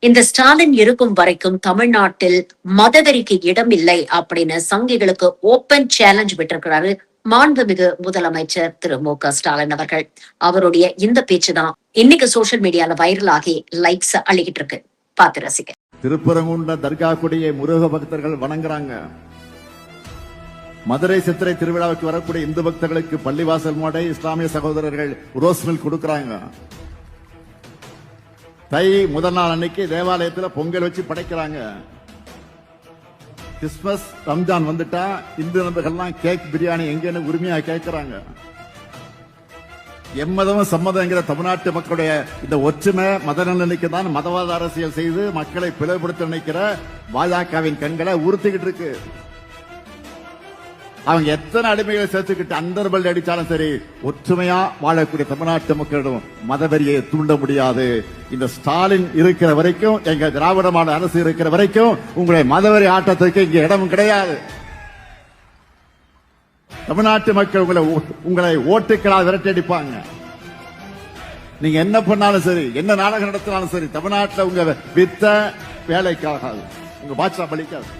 இந்த ஸ்டாலின் இருக்கும் வரைக்கும் தமிழ்நாட்டில் மதவெறிக்கு இடம் இல்லை அப்படின்னு சங்கிகளுக்கு ஓபன் சேலஞ்ச் விட்டிருக்கிறாரு மாண்புமிகு முதலமைச்சர் திரு மு.க. ஸ்டாலின் அவர்கள். அவருடைய இந்த பேச்சுதான் இன்னைக்கு சோசியல் மீடியால வைரல் ஆகி லைக்ஸ் அள்ளிக்கிட்டு இருக்கு. பார்த்து ரசிக்க. திருப்பரங்குன்ற தர்கா கொடியை முருக பக்தர்கள் வணங்குறாங்க. மதுரை சித்திரை திருவிழாவுக்கு வரக்கூடிய இந்து பக்தர்களுக்கு பள்ளிவாசல் மாடை இஸ்லாமிய சகோதரர்கள் ரோஸ் மில்க் கொடுக்கறாங்க. தை முதல் நாள் அன்னைக்கு தேவாலயத்தில் பொங்கல் வச்சு படைக்கிறாங்க. கிறிஸ்துமஸ் ரம்ஜான் வந்துட்டா இந்து நண்பர்கள்லாம் கேக் பிரியாணி எங்கன்னு உரிமையா கேட்கிறாங்க. எம்மதமும் சம்மதங்கிற தமிழ்நாட்டு மக்களுடைய இந்த ஒற்றுமை மத நலனுக்கு தான் மதவாத அரசியல் செய்து மக்களை பிளவுபடுத்த நினைக்கிற பாஜகவின் கண்களை உறுத்திக்கிட்டு இருக்கு. அவங்க எத்தனை அடிமைகளை சேர்த்துக்கிட்டு அண்டர்பல்ட் அடிச்சாலும் சரி, ஒற்றுமையா வாழக்கூடிய தமிழ்நாட்டு மக்களிடம் மதவெறியை தூண்ட முடியாது. இந்த ஸ்டாலின் இருக்கிற வரைக்கும், எங்க திராவிட மாடல் அரசு இருக்கிற வரைக்கும் உங்களுடைய மதவெறி ஆட்டத்திற்கு இங்க இடமும் கிடையாது. தமிழ்நாட்டு மக்கள் உங்களை ஓட்டுக்களால் விரட்டடிப்பாங்க. நீங்க என்ன பண்ணாலும் சரி, என்ன நாடகம் நடத்தினாலும் சரி, தமிழ்நாட்டில் உங்க வித்த வேலைக்காகாது, உங்க பாட்சா பலிக்காது.